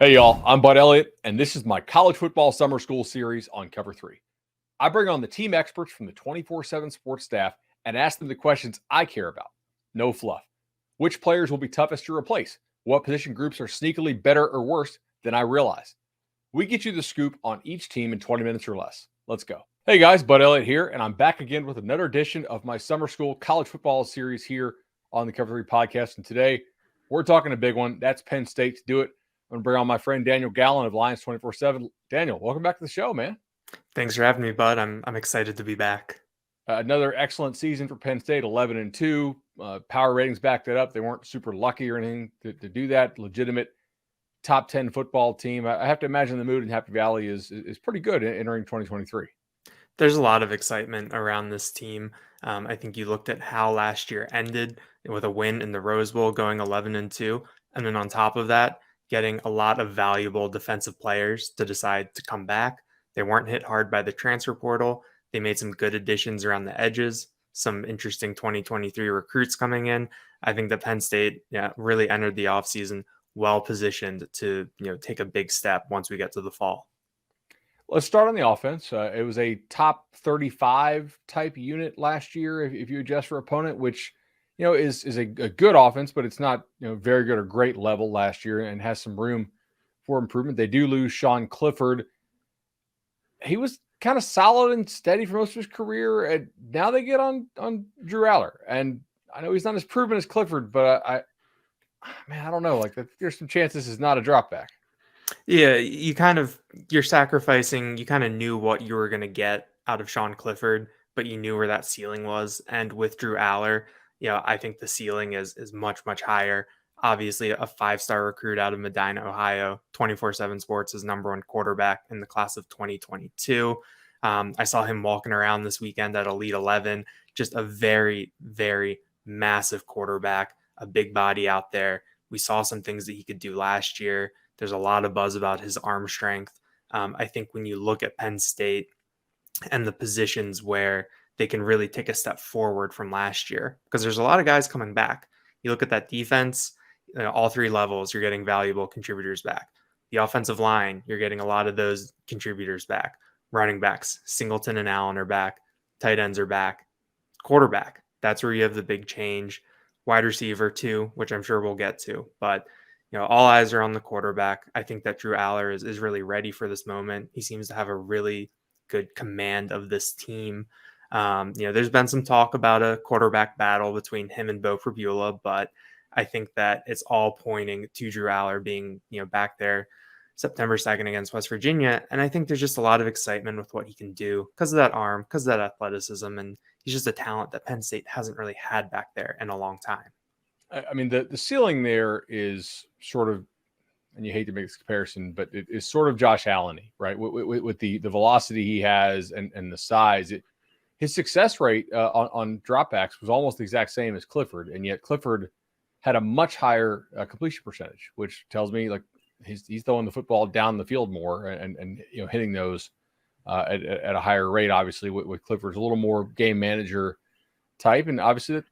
Hey, y'all, I'm Bud Elliott, and this is my college football summer school series on Cover 3. I bring on the team experts from the 24/7 sports staff and ask them the questions I care about. No fluff. Which players will be toughest to replace? What position groups are sneakily better or worse than I realize? We get you the scoop on each team in 20 minutes or less. Let's go. Hey guys, Bud Elliott here, and I'm back again with another edition of my summer school college football series here on the Cover 3 podcast. And today, we're talking a big one. That's Penn State. To do it, I'm going to bring on my friend Daniel Gallen of Lions 24/7. Daniel, welcome back to the show, man. Thanks for having me, Bud. I'm excited to be back. Another excellent season for Penn State, 11-2. Power ratings backed it up. They weren't super lucky or anything to do that. Legitimate top 10 football team. I have to imagine the mood in Happy Valley is pretty good entering 2023. There's a lot of excitement around this team. I think you looked at how last year ended with a win in the Rose Bowl, going 11-2, and then on top of that, getting a lot of valuable defensive players to decide to come back. They weren't hit hard by the transfer portal. They made some good additions around the edges, some interesting 2023 recruits coming in. I think that Penn State really entered the offseason well positioned to take a big step once we get to the fall. Let's start on the offense. It was a top 35 type unit last year, if you adjust for opponent, which is a good offense, but it's not very good or great level last year, and has some room for improvement. They do lose Sean Clifford. He was kind of solid and steady for most of his career, and now they get on Drew Aller, and I know he's not as proven as Clifford, but I don't know. Like, there's some chances this is not a drop back. Yeah, you're sacrificing. You kind of knew what you were going to get out of Sean Clifford, but you knew where that ceiling was. And with Drew Aller, I think the ceiling is much, much higher. Obviously, a 5-star recruit out of Medina, Ohio. 24/7 Sports is number one quarterback in the class of 2022. I saw him walking around this weekend at Elite 11. Just a very, very massive quarterback, a big body out there. We saw some things that he could do last year. There's a lot of buzz about his arm strength. I think when you look at Penn State and the positions where they can really take a step forward from last year, because there's a lot of guys coming back. You look at that defense, all three levels, you're getting valuable contributors back. The offensive line, you're getting a lot of those contributors back. Running backs, Singleton and Allen are back. Tight ends are back. Quarterback, that's where you have the big change. Wide receiver too, which I'm sure we'll get to. But all eyes are on the quarterback. I think that Drew Aller is really ready for this moment. He seems to have a really good command of this team. There's been some talk about a quarterback battle between him and Beau Pribula, but I think that it's all pointing to Drew Aller being, back there September 2nd against West Virginia. And I think there's just a lot of excitement with what he can do because of that arm, because of that athleticism. And he's just a talent that Penn State hasn't really had back there in a long time. I mean, the ceiling there is sort of, and you hate to make this comparison, but it is sort of Josh Allen-y, right? With the velocity he has and the size. His success rate on dropbacks was almost the exact same as Clifford, and yet Clifford had a much higher completion percentage, which tells me like he's throwing the football down the field more and hitting those at a higher rate. Obviously, with Clifford's a little more game manager type, and obviously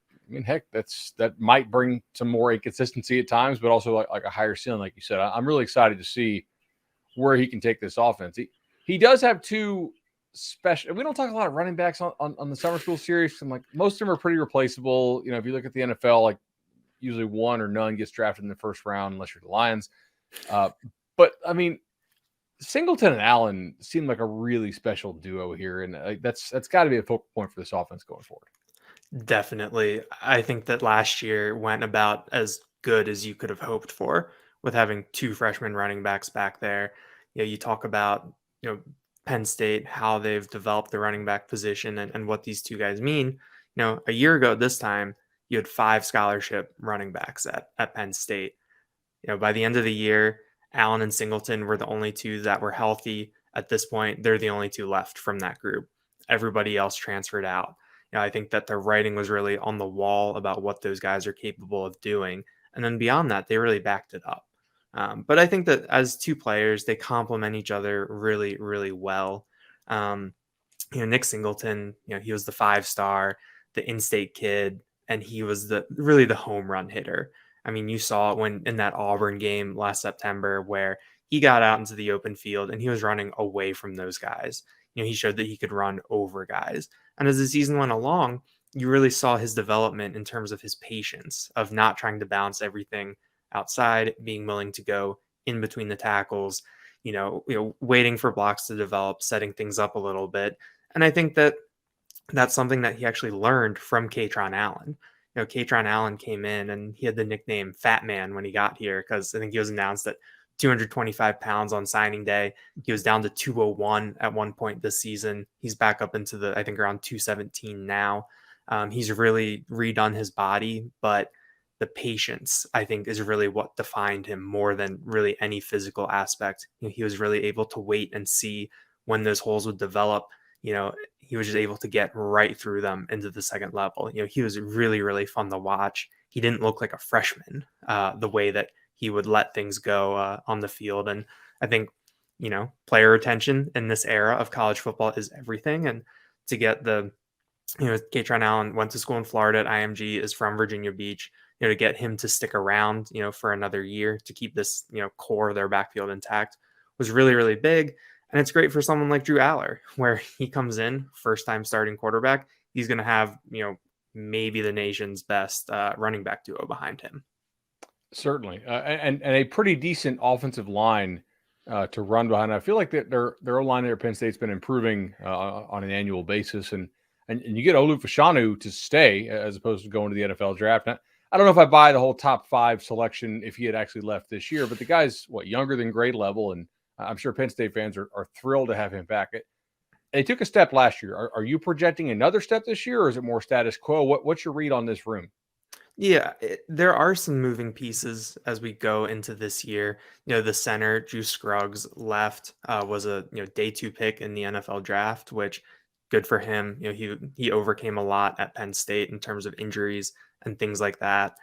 that might bring some more inconsistency at times, but also like a higher ceiling, like you said. I'm really excited to see where he can take this offense. He does have two special. We don't talk a lot of running backs on the summer school series. And like most of them are pretty replaceable. If you look at the NFL, like usually one or none gets drafted in the first round unless you're the Lions. But I mean, Singleton and Allen seem like a really special duo here, and that's got to be a focal point for this offense going forward. Definitely. I think that last year went about as good as you could have hoped for with having two freshman running backs back there. You talk about, Penn State, how they've developed the running back position and what these two guys mean. A year ago this time, you had 5 scholarship running backs at Penn State. By the end of the year, Allen and Singleton were the only two that were healthy. At this point, they're the only two left from that group. Everybody else transferred out. I think that the writing was really on the wall about what those guys are capable of doing. And then beyond that, they really backed it up. But I think that as two players, they complement each other really, really well. Nick Singleton, he was the 5-star, the in-state kid, and he was really the home run hitter. I mean, you saw it when in that Auburn game last September where he got out into the open field and he was running away from those guys. He showed that he could run over guys. And as the season went along, you really saw his development in terms of his patience, of not trying to bounce everything outside, being willing to go in between the tackles, waiting for blocks to develop, setting things up a little bit. And I think that that's something that he actually learned from Katron Allen. Katron Allen came in and he had the nickname Fat Man when he got here because I think he was announced at 225 pounds on signing day. He was down to 201 at one point this season. He's back up into I think around 217 now. He's really redone his body, but the patience, I think, is really what defined him more than really any physical aspect. He was really able to wait and see when those holes would develop. He was just able to get right through them into the second level. He was really, really fun to watch. He didn't look like a freshman the way that he would let things go on the field. And I think, player retention in this era of college football is everything. And to get Katron Allen went to school in Florida at IMG, is from Virginia Beach, to get him to stick around, for another year to keep this, core of their backfield intact was really, really big. And it's great for someone like Drew Aller, where he comes in, first time starting quarterback. He's going to have, maybe the nation's best running back duo behind him. Certainly. And a pretty decent offensive line to run behind. I feel like their O-line there at Penn State's been improving on an annual basis. And you get Olu Fashanu to stay as opposed to going to the NFL draft. Now, I don't know if I buy the whole top 5 selection if he had actually left this year, but the guy's younger than grade level, and I'm sure Penn State fans are thrilled to have him back. They took a step last year. Are you projecting another step this year, or is it more status quo? What's your read on this room? Yeah, there are some moving pieces as we go into this year. The center, Drew Scruggs, left, was a day 2 pick in the NFL draft, which good for him. He overcame a lot at Penn State in terms of injuries and things like that.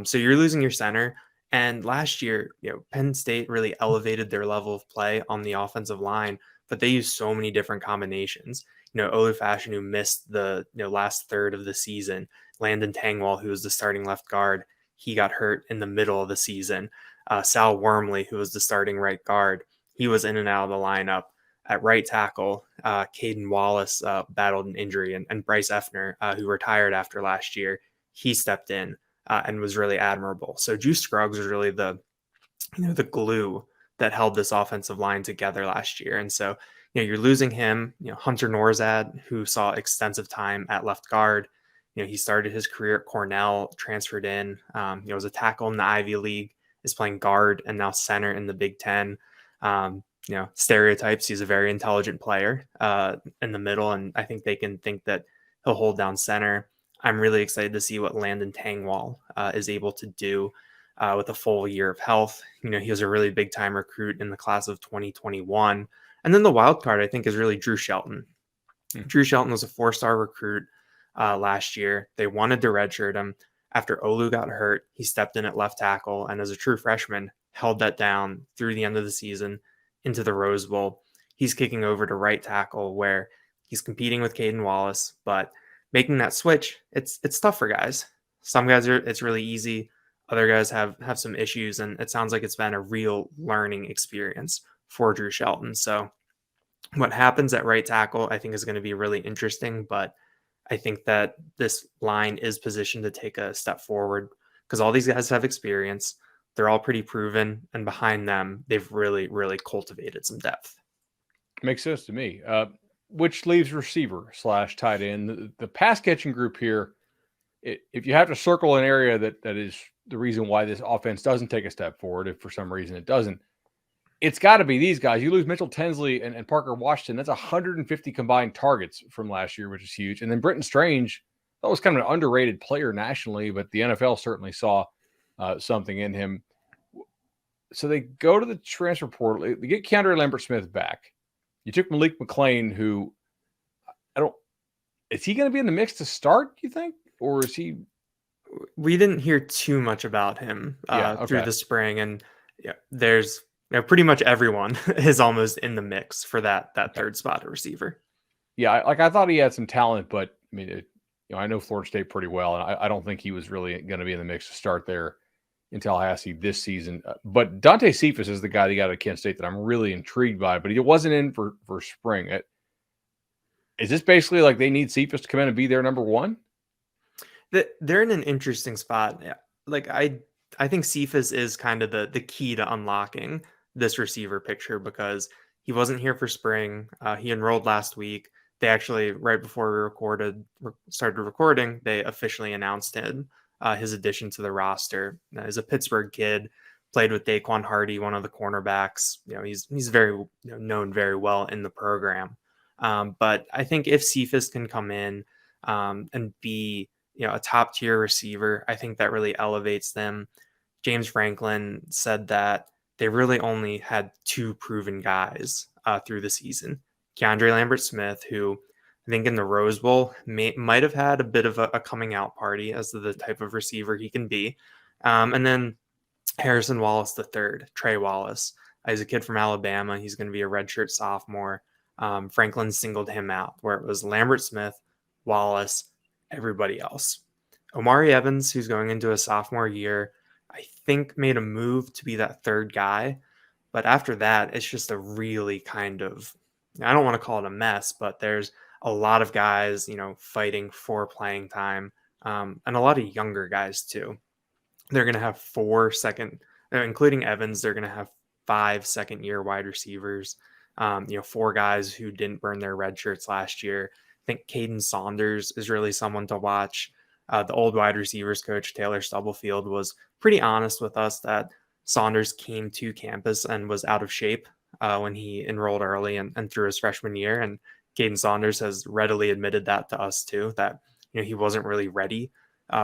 So you're losing your center. And last year, Penn State really elevated their level of play on the offensive line, but they used so many different combinations. Olu Fashanu missed the last third of the season. Landon Tangwall, who was the starting left guard, he got hurt in the middle of the season. Sal Wormley, who was the starting right guard, he was in and out of the lineup. At right tackle, Caden Wallace battled an injury, and Bryce Effner, who retired after last year, he stepped in and was really admirable. So Drew Scruggs was really the glue that held this offensive line together last year. And so, you're losing him. Hunter Norzad, who saw extensive time at left guard. He started his career at Cornell, transferred in, was a tackle in the Ivy League, is playing guard and now center in the Big Ten. Stereotypes, he's a very intelligent player in the middle, and I think they can think that he'll hold down center. I'm really excited to see what Landon Tangwall is able to do with a full year of health. He was a really big time recruit in the class of 2021. And then the wild card, I think, is really Drew Shelton. Drew Shelton was a 4-star recruit last year. They wanted to redshirt him. After Olu got hurt, he stepped in at left tackle, and as a true freshman, held that down through the end of the season into the Rose Bowl. He's kicking over to right tackle, where he's competing with Caden Wallace, but making that switch, it's tough for guys. Some guys it's really easy. Other guys have some issues, and it sounds like it's been a real learning experience for Drew Shelton. So what happens at right tackle, I think, is going to be really interesting, but I think that this line is positioned to take a step forward because all these guys have experience. They're all pretty proven, and behind them, they've really, really cultivated some depth. Makes sense to me. Which leaves receiver / tight end. The pass catching group here, if you have to circle an area that is the reason why this offense doesn't take a step forward, if for some reason it doesn't, it's got to be these guys. You lose Mitchell Tinsley and Parker Washington. That's 150 combined targets from last year, which is huge. And then Britton Strange, that was kind of an underrated player nationally, but the NFL certainly saw something in him. So they go to the transfer portal. They get Keandre Lambert-Smith back. You took Malik McLean, who is he going to be in the mix to start, you think? Or is he? We didn't hear too much about him through the spring. And there's pretty much everyone is almost in the mix for that third spot at receiver. Yeah, I thought he had some talent, but I mean, I know Florida State pretty well, and I don't think he was really going to be in the mix to start there. in Tallahassee this season. But Dante Cephas is the guy that got out of Kent State that I'm really intrigued by, but he wasn't in for spring. Is this basically like they need Cephas to come in and be their number one? They're in an interesting spot. Like I think Cephas is kind of the key to unlocking this receiver picture because he wasn't here for spring. He enrolled last week. They actually, right before we started recording, they officially announced his addition to the roster. He's a Pittsburgh kid, played with Daquan Hardy, one of the cornerbacks. He's very known very well in the program. But I think if Cephas can come in and be a top tier receiver, I think that really elevates them. James Franklin said that they really only had two proven guys through the season. Keandre Lambert-Smith, who I think in the Rose Bowl might have had a bit of a coming out party as to the type of receiver he can be. And then Harrison Wallace III, Trey Wallace. He's a kid from Alabama. He's going to be a redshirt sophomore. Franklin singled him out, where it was Lambert-Smith, Wallace, everybody else. Omari Evans, who's going into a sophomore year, I think made a move to be that third guy. But after that, it's just a really kind of, I don't want to call it a mess, but there's a lot of guys, fighting for playing time, and a lot of younger guys too. They're going to have including Evans, they're going to have 5 second-year wide receivers, 4 guys who didn't burn their red shirts last year. I think Caden Saunders is really someone to watch. The old wide receivers coach, Taylor Stubblefield, was pretty honest with us that Saunders came to campus and was out of shape when he enrolled early and through his freshman year. And Caden Saunders has readily admitted that to us too, that he wasn't really ready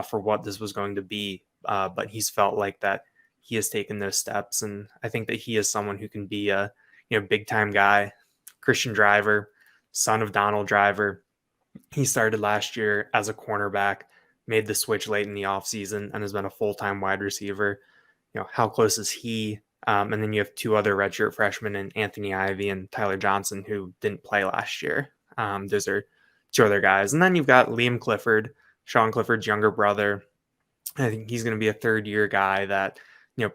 for what this was going to be. But he's felt like that he has taken those steps. And I think that he is someone who can be a big time guy. Christian Driver, son of Donald Driver. He started last year as a cornerback, made the switch late in the offseason, and has been a full-time wide receiver. How close is he? And then you have 2 other redshirt freshmen in Anthony Ivy and Tyler Johnson who didn't play last year. Those are 2 other guys. And then you've got Liam Clifford, Sean Clifford's younger brother. I think he's going to be a third-year guy that,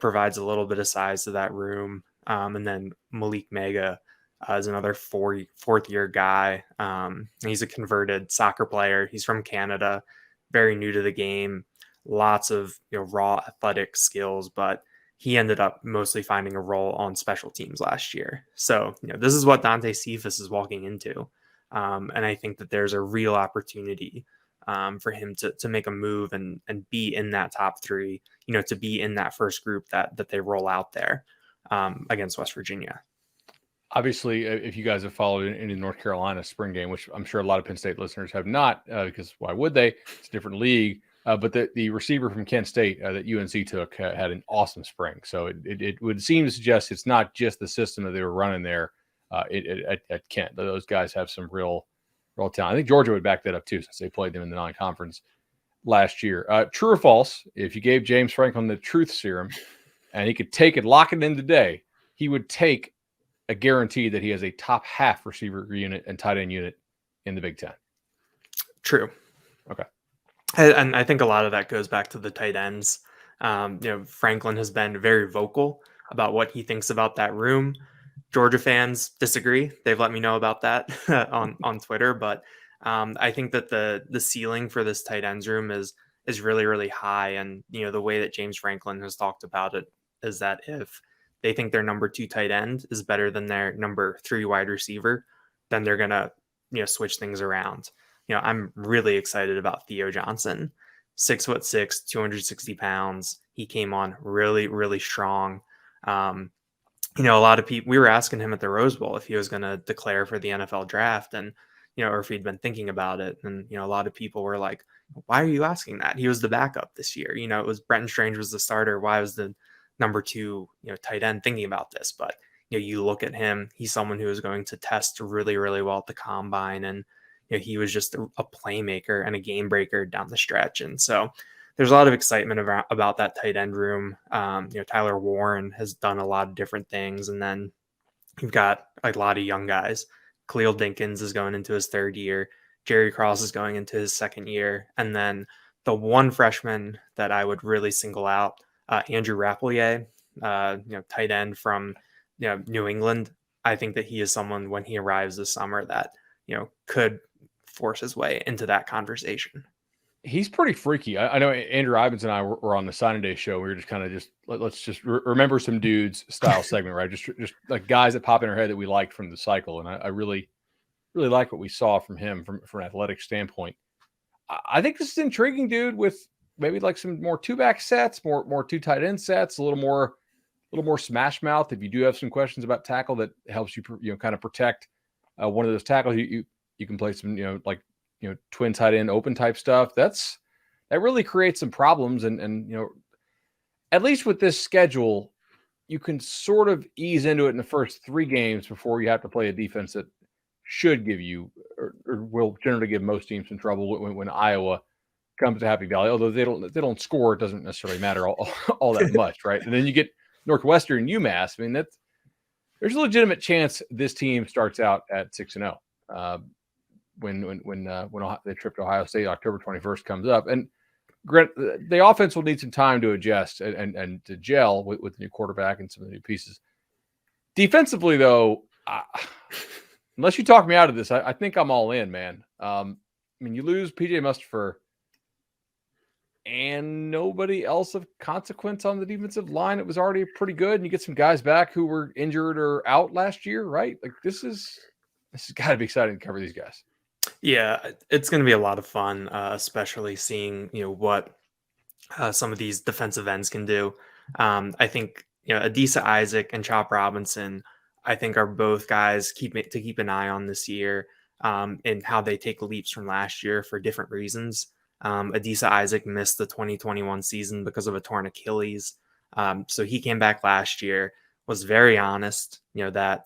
provides a little bit of size to that room. And then Malik Mega is another fourth-year guy. He's a converted soccer player. He's from Canada, very new to the game, lots of raw athletic skills, but he ended up mostly finding a role on special teams last year. So, this is what Dante Cephas is walking into. And I think that there's a real opportunity for him to make a move and be in that top 3, to be in that first group that they roll out there against West Virginia. Obviously, if you guys have followed in the North Carolina spring game, which I'm sure a lot of Penn State listeners have not, because why would they? It's a different league. But the receiver from Kent State that UNC took had an awesome spring. So it would seem to suggest it's not just the system that they were running there at Kent. Those guys have some real talent. I think Georgia would back that up too, since they played them in the non-conference last year. True or false, if you gave James Franklin the truth serum and he could take it, lock it in today, he would take a guarantee that he has a top half receiver unit and tight end unit in the Big Ten. True. Okay. And I think a lot of that goes back to the tight ends. Franklin has been very vocal about what he thinks about that room. Georgia fans disagree. They've let me know about that on Twitter. But I think that the ceiling for this tight ends room is really, really high. And, the way that James Franklin has talked about it is that if they think their number 2 tight end is better than their number 3 wide receiver, then they're going to, switch things around. I'm really excited about Theo Johnson, 6'6", 260 pounds. He came on really, really strong. A lot of people, we were asking him at the Rose Bowl if he was going to declare for the NFL draft and, or if he'd been thinking about it. And, a lot of people were like, why are you asking that? He was the backup this year. It was Brenton Strange was the starter. Why was the number 2, tight end thinking about this? But, you look at him, he's someone who is going to test really, really well at the combine. And, he was just a playmaker and a game breaker down the stretch. And so there's a lot of excitement about that tight end room. Tyler Warren has done a lot of different things. And then you've got a lot of young guys. Khalil Dinkins is going into his 3rd year. Jerry Cross is going into his 2nd year. And then the one freshman that I would really single out Andrew Rappelier, tight end from New England. I think that he is someone when he arrives this summer that could force his way into that conversation. He's pretty freaky. I know Andrew Ivins and I were on the signing day show. We were just kind of let's just remember some dudes style segment, right? Just like guys that pop in our head that we liked from the cycle, and I really like what we saw from him from an athletic standpoint. I think this is intriguing, dude. With maybe like some more two back sets, more two tight end sets, a little more smash mouth. If you do have some questions about tackle, that helps you kind of protect one of those tackles. You can play some twin tight end open type stuff. That really creates some problems. And at least with this schedule, you can sort of ease into it in the first 3 games before you have to play a defense that should give you or will generally give most teams some trouble when Iowa comes to Happy Valley. Although they don't score, it doesn't necessarily matter all that much, right? And then you get Northwestern, UMass. I mean, there's a legitimate chance this team starts out at 6-0 when the trip to Ohio State October 21st comes up. And the offense will need some time to adjust and to gel with the new quarterback and some of the new pieces. Defensively, though, unless you talk me out of this, I think I'm all in, man. I mean, you lose PJ Mustipher and nobody else of consequence on the defensive line. It was already pretty good, and you get some guys back who were injured or out last year, right? Like this has got to be exciting to cover these guys. Yeah, it's going to be a lot of fun, especially seeing what some of these defensive ends can do. I think Adisa Isaac and Chop Robinson, I think, are both guys to keep an eye on this year, and how they take leaps from last year for different reasons. Adisa Isaac missed the 2021 season because of a torn Achilles. So he came back last year, was very honest, that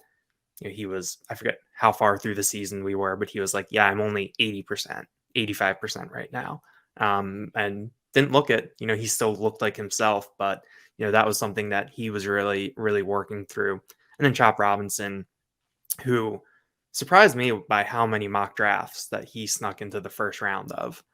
he was, I forget how far through the season we were, but he was like, yeah, I'm only 80%, 85% right now. And didn't look it, he still looked like himself, but that was something that he was really, really working through. And then Chop Robinson, who surprised me by how many mock drafts that he snuck into the first round of,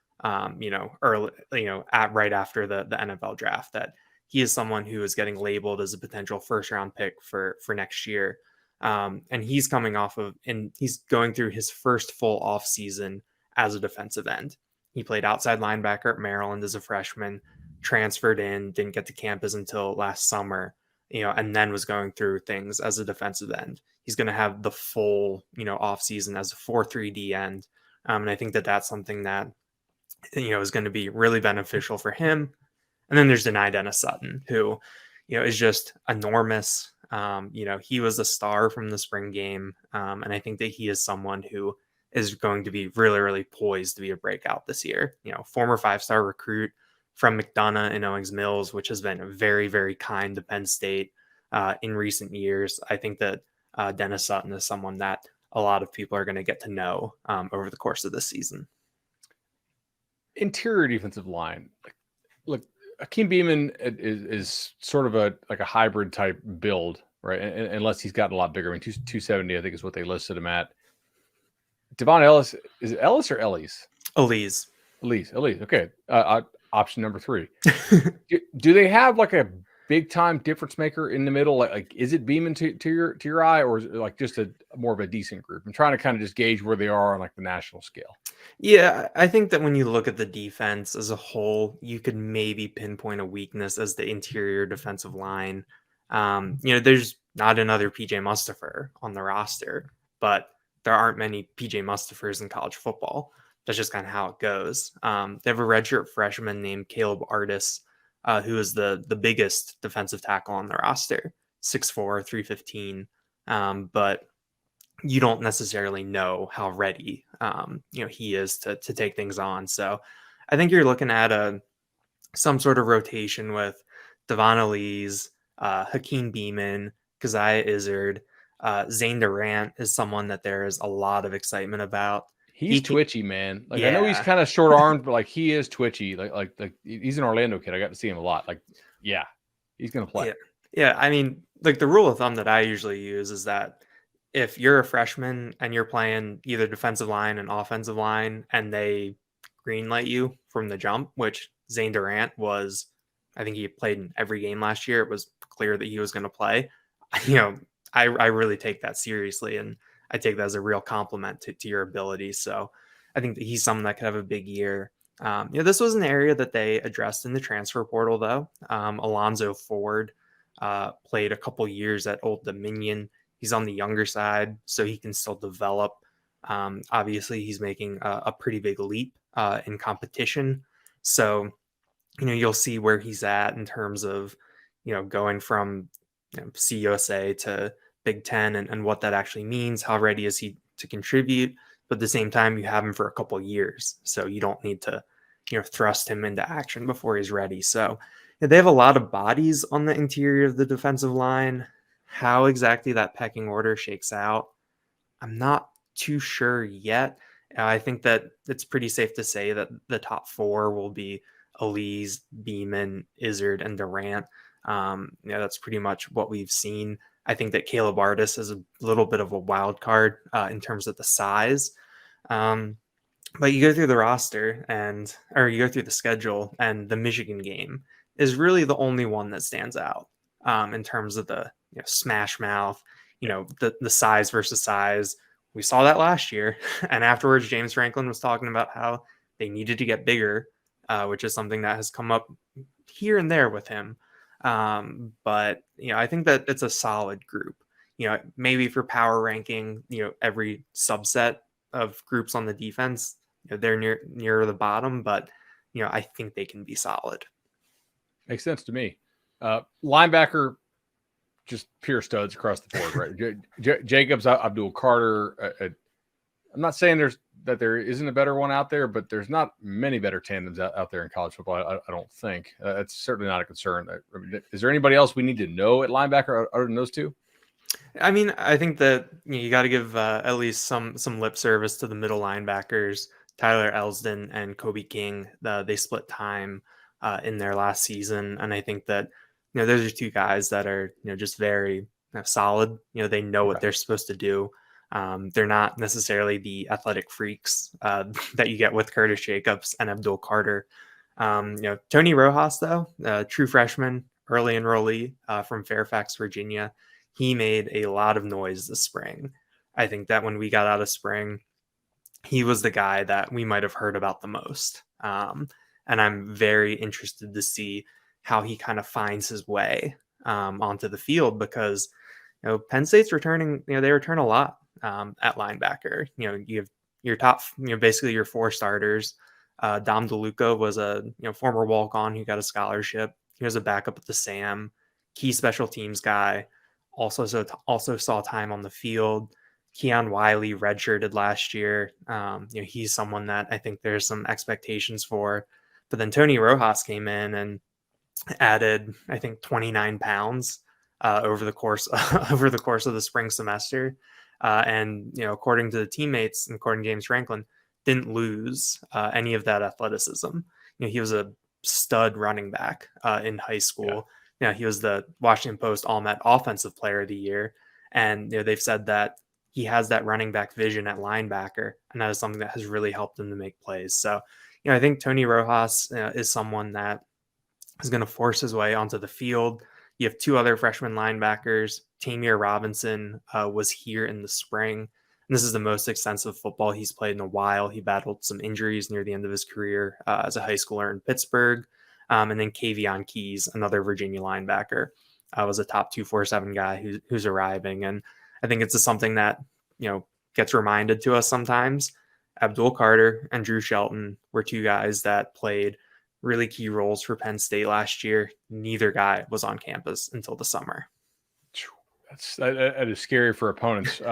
early, right after the NFL draft, that he is someone who is getting labeled as a potential first round pick for next year. And he's coming off of, and he's going through his first full off season as a defensive end. He played outside linebacker at Maryland as a freshman, transferred in, didn't get to campus until last summer, and then was going through things as a defensive end. He's going to have the full, off season as a 4-3D end. And I think that that's something that, is going to be really beneficial for him. And then there's Denai Dennis Sutton, who, is just enormous. He was a star from the spring game. And I think that he is someone who is going to be really, really poised to be a breakout this year. Former 5-star recruit from McDonough and Owings Mills, which has been very, very kind to Penn State in recent years. I think that Dennis Sutton is someone that a lot of people are going to get to know over the course of this season. Interior defensive line. Look, Akeem Beamon is sort of a hybrid type build, right? Unless he's gotten a lot bigger. I mean, 270, I think, is what they listed him at. Devon Ellis, is it Ellis or Ellis? Elise. Okay. Option number 3. do they have like a big time difference maker in the middle? Like is it Beamon to your eye, or is it like just a more of a decent group? I'm trying to kind of just gauge where they are on like the national scale. Yeah, I think that when you look at the defense as a whole, you could maybe pinpoint a weakness as the interior defensive line. There's not another PJ Mustipher on the roster, but there aren't many PJ Mustipers in college football. That's just kind of how it goes. They have a redshirt freshman named Caleb Artis, who is the biggest defensive tackle on the roster, 6'4", 315. But you don't necessarily know how ready, he is to take things on. So I think you're looking at some sort of rotation with Devon Elise, Hakeem Beamon, Keziah Izzard, Zane Durant is someone that there is a lot of excitement about. He's twitchy, man. Like, yeah. I know he's kind of short armed, but like he is twitchy. Like he's an Orlando kid. I got to see him a lot. Like, yeah, he's gonna play. Yeah. I mean, like the rule of thumb that I usually use is that if you're a freshman and you're playing either defensive line and offensive line, and they greenlight you from the jump, which Zane Durant was I think he played in every game last year. It was clear that he was going to play. You know, I really take that seriously, and I take that as a real compliment to your ability. So I think that he's someone that could have a big year. This was an area that they addressed in the transfer portal, though. Alonzo Ford played a couple years at Old Dominion. He's on the younger side, so he can still develop. Obviously, he's making a pretty big leap in competition. So, you'll see where he's at in terms of, going from CUSA to Big Ten and what that actually means. How ready is he to contribute? But at the same time, you have him for a couple years, so you don't need to, thrust him into action before he's ready. So they have a lot of bodies on the interior of the defensive line. How exactly that pecking order shakes out, I'm not too sure yet. I think that it's pretty safe to say that the top four will be Elise, Beeman, Izzard, and Durant. That's pretty much what we've seen. I think that Caleb Artis is a little bit of a wild card in terms of the size. But you go through the roster or you go through the schedule, and the Michigan game is really the only one that stands out in terms of the smash mouth, the size versus size. We saw that last year. And afterwards, James Franklin was talking about how they needed to get bigger, which is something that has come up here and there with him. But I think that it's a solid group. Maybe for power ranking, every subset of groups on the defense, they're near the bottom, but I think they can be solid. Makes sense to me. Linebacker, just pure studs across the board, right? Jacobs, Abdul Carter. I'm not saying there isn't a better one out there, but there's not many better tandems out there in college football. I don't think that's certainly not a concern. Is there anybody else we need to know at linebacker other than those two? I mean, I think that you got to give at least some lip service to the middle linebackers, Tyler Elsdon and Kobe King. They split time in their last season, and I think that those are two guys that are just very solid. They know what they're supposed to do. They're not necessarily the athletic freaks that you get with Curtis Jacobs and Abdul Carter. Tony Rojas, though, true freshman, early enrollee from Fairfax, Virginia. He made a lot of noise this spring. I think that when we got out of spring, he was the guy that we might have heard about the most. And I'm very interested to see how he kind of finds his way onto the field, because Penn State's returning. They return a lot at linebacker. You have your top, basically your four starters. Dom DeLuca was a former walk-on who got a scholarship. He was a backup at the Sam, key special teams guy. Also saw time on the field. Keon Wiley redshirted last year. He's someone that I think there's some expectations for. But then Tony Rojas came in and added, I think, 29 pounds over the course of the spring semester. And according to the teammates and according to James Franklin, didn't lose any of that athleticism. He was a stud running back in high school. He was the Washington Post All-Met Offensive Player of the Year. And they've said that he has that running back vision at linebacker, and that is something that has really helped him to make plays. So, I think Tony Rojas is someone that is going to force his way onto the field. You have two other freshman linebackers. Tamir Robinson was here in the spring, and this is the most extensive football he's played in a while. He battled some injuries near the end of his career as a high schooler in Pittsburgh. And then Kavion Keys, another Virginia linebacker, was a top 247 guy who's arriving. And I think it's something that, gets reminded to us sometimes. Abdul Carter and Drew Shelton were two guys that played really key roles for Penn State last year. Neither guy was on campus until the summer. That is scary for opponents.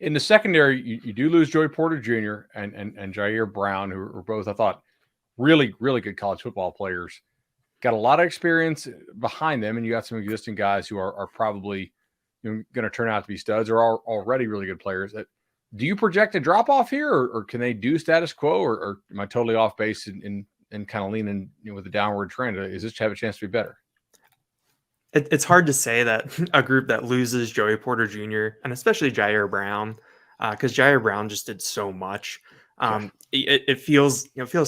In the secondary, you do lose Joey Porter Jr. and Jair Brown, who are both, I thought, really, really good college football players. Got a lot of experience behind them, and you got some existing guys who are probably going to turn out to be studs or are already really good players. Do you project a drop-off here, or can they do status quo, or am I totally off base and kind of leaning with a downward trend? Is this have a chance to be better? It's hard to say that a group that loses Joey Porter Jr. and especially Jair Brown, because Jair Brown just did so much. It feels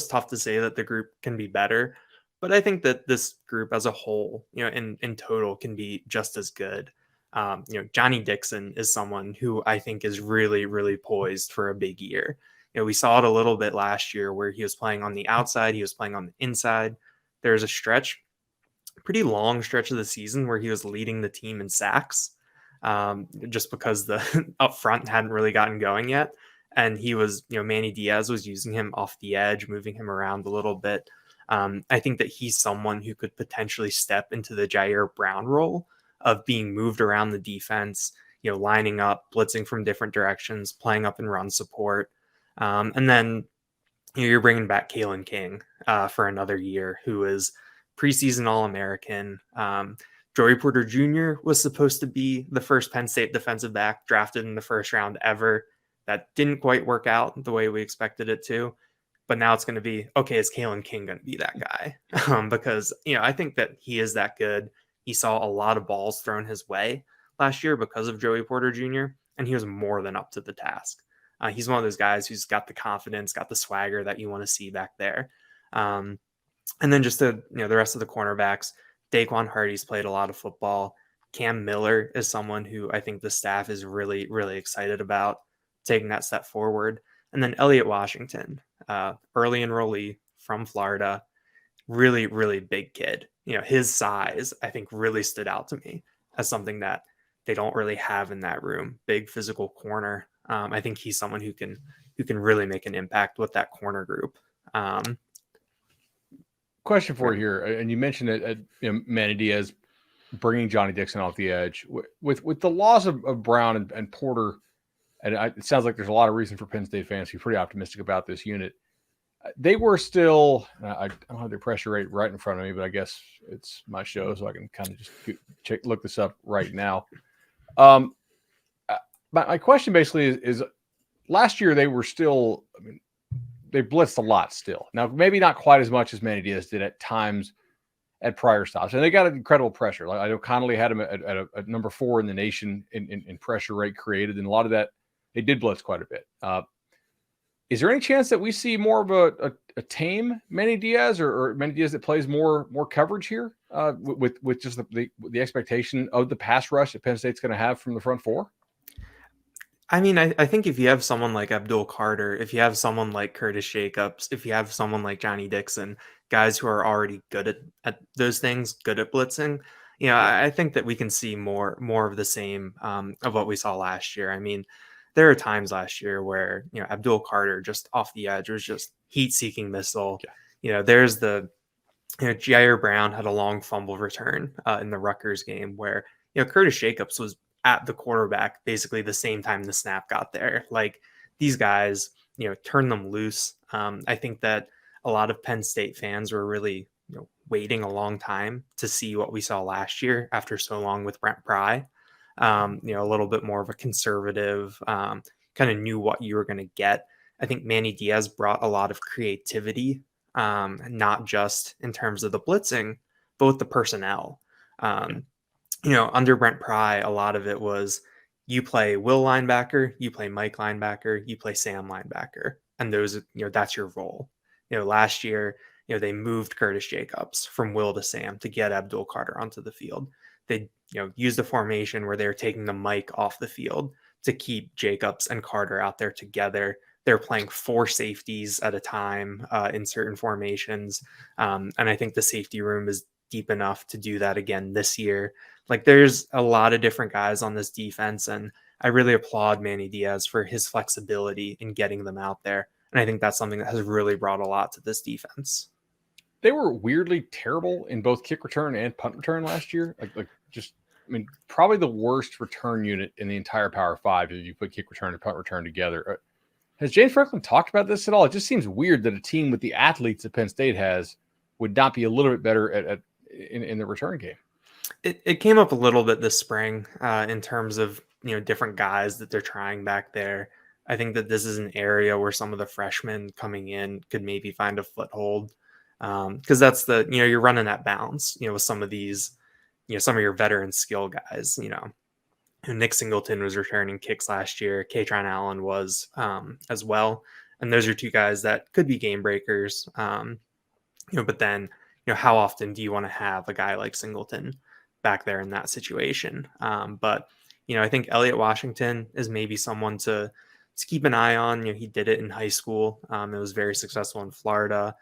tough to say that the group can be better, But I think that this group as a whole, in total can be just as good. Johnny Dixon is someone who I think is really, really poised for a big year. We saw it a little bit last year where he was playing on the outside, he was playing on the inside. There's a pretty long stretch of the season where he was leading the team in sacks, just because the up front hadn't really gotten going yet. And he was, Manny Diaz was using him off the edge, moving him around a little bit. I think that he's someone who could potentially step into the Jair Brown role of being moved around the defense, lining up, blitzing from different directions, playing up and run support. And then you're bringing back Gallen King for another year, who is preseason All-American. Joey Porter Jr. was supposed to be the first Penn State defensive back drafted in the first round ever. That didn't quite work out the way we expected it to. But now it's going to be, okay, is Gallen King going to be that guy? Because, I think that he is that good. He saw a lot of balls thrown his way last year because of Joey Porter Jr., and he was more than up to the task. He's one of those guys who's got the confidence, got the swagger that you want to see back there. And then just the rest of the cornerbacks, Daquan Hardy's played a lot of football. Cam Miller is someone who I think the staff is really, really excited about taking that step forward. And then Elliott Washington, early enrollee from Florida, really, really big kid. His size, I think, really stood out to me as something that they don't really have in that room. Big physical corner. I think he's someone who can really make an impact with that corner group. Question for you here, and you mentioned it, Manny Diaz bringing Johnny Dixon off the edge with the loss of Brown and Porter, and it sounds like there's a lot of reason for Penn State fans to be pretty optimistic about this unit. They were still, I don't have their pressure rate right in front of me, but I guess it's my show, so I can kind of just look this up right now. My question basically is last year they were still, they blitzed a lot still. Now, maybe not quite as much as Manny Diaz did at times at prior stops. And they got incredible pressure. Like I know Connolly had him at number 4 in the nation in pressure rate created. And a lot of that, they did blitz quite a bit. Is there any chance that we see more of a tame Manny Diaz or Manny Diaz that plays more coverage here with just the expectation of the pass rush that Penn State's going to have from the front 4? I mean, I think if you have someone like Abdul Carter, if you have someone like Curtis Jacobs, if you have someone like Johnny Dixon, guys who are already good at those things, good at blitzing, I think that we can see more of the same of what we saw last year. I mean, there are times last year where, Abdul Carter just off the edge was just heat-seeking missile. Yeah. There's Jair Brown had a long fumble return in the Rutgers game where, Curtis Jacobs was at the quarterback basically the same time the snap got there. Like these guys, turn them loose. I think that a lot of Penn State fans were really, waiting a long time to see what we saw last year after so long with Brent Pry. A little bit more of a conservative, kind of knew what you were going to get. I think Manny Diaz brought a lot of creativity, not just in terms of the blitzing, but with the personnel. Under Brent Pry, a lot of it was you play Will linebacker, you play Mike linebacker, you play Sam linebacker, and those, that's your role. Last year, they moved Curtis Jacobs from Will to Sam to get Abdul Carter onto the field. They, used a formation where they're taking the Mike off the field to keep Jacobs and Carter out there together. They're playing 4 safeties at a time in certain formations. And I think the safety room is deep enough to do that again this year. Like there's a lot of different guys on this defense, and I really applaud Manny Diaz for his flexibility in getting them out there. And I think that's something that has really brought a lot to this defense. They were weirdly terrible in both kick return and punt return last year. Probably the worst return unit in the entire Power 5 if you put kick return and punt return together. Has James Franklin talked about this at all? It just seems weird that a team with the athletes that Penn State has would not be a little bit better in the return game. It came up a little bit this spring in terms of different guys that they're trying back there. I think that this is an area where some of the freshmen coming in could maybe find a foothold because that's you're running that balance with some of these some of your veteran skill guys. Nick Singleton was returning kicks last year. Katron Allen was as well, and those are 2 guys that could be game breakers. But then how often do you want to have a guy like Singleton back there in that situation? But I think Elliott Washington is maybe someone to keep an eye on. He did it in high school. It was very successful in Florida.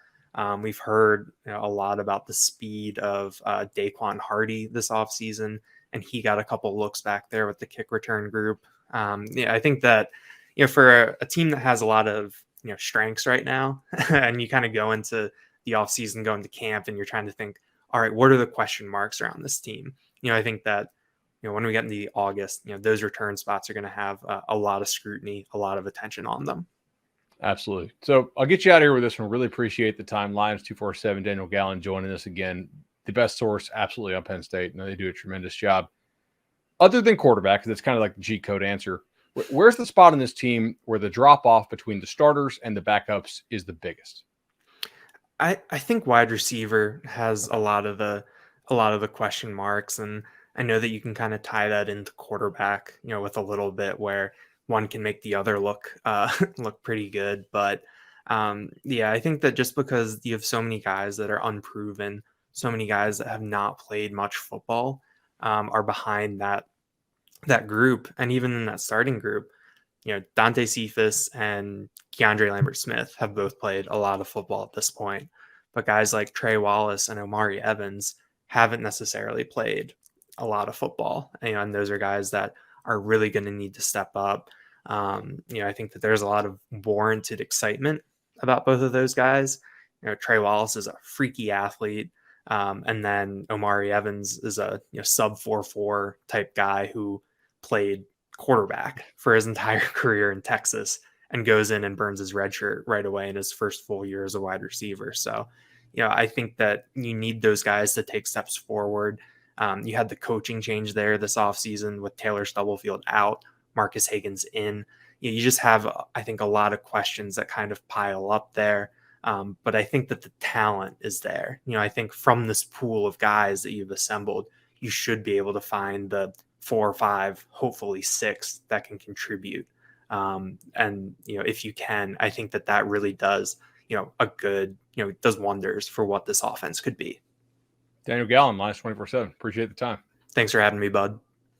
We've heard a lot about the speed of Daquan Hardy this offseason, and he got a couple looks back there with the kick return group. I think that for a team that has a lot of strengths right now, and you kind of go into the offseason, go into camp, and you're trying to think, all right, what are the question marks around this team? I think that when we get into August, those return spots are going to have a lot of scrutiny, a lot of attention on them. Absolutely. So I'll get you out of here with this one. Really appreciate the time. Lions 247, Daniel Gallen joining us again. The best source, absolutely, on Penn State. They do a tremendous job. Other than quarterback, because it's kind of like the G code answer, where's the spot on this team where the drop off between the starters and the backups is the biggest? I think wide receiver has a lot of the question marks, and I know that you can kind of tie that into quarterback, with a little bit where one can make the other look look pretty good. But I think that just because you have so many guys that are unproven, so many guys that have not played much football, are behind that group, and even in that starting group, Dante Cephas and Keandre Lambert-Smith have both played a lot of football at this point, but guys like Trey Wallace and Omari Evans haven't necessarily played a lot of football, and those are guys that are really going to need to step up. I think that there's a lot of warranted excitement about both of those guys. Trey Wallace is a freaky athlete, and then Omari Evans is a sub 4.4 type guy who played quarterback for his entire career in Texas and goes in and burns his red shirt right away in his first full year as a wide receiver. So, I think that you need those guys to take steps forward. You had the coaching change there this offseason with Taylor Stubblefield out, Marcus Higgins in. You just have, I think, a lot of questions that kind of pile up there. But I think that the talent is there. I think from this pool of guys that you've assembled, you should be able to find the 4 or 5, hopefully 6 that can contribute. And if you can, I think that really does, does wonders for what this offense could be. Daniel Gallen, Lions 24/7. Appreciate the time. Thanks for having me, Bud.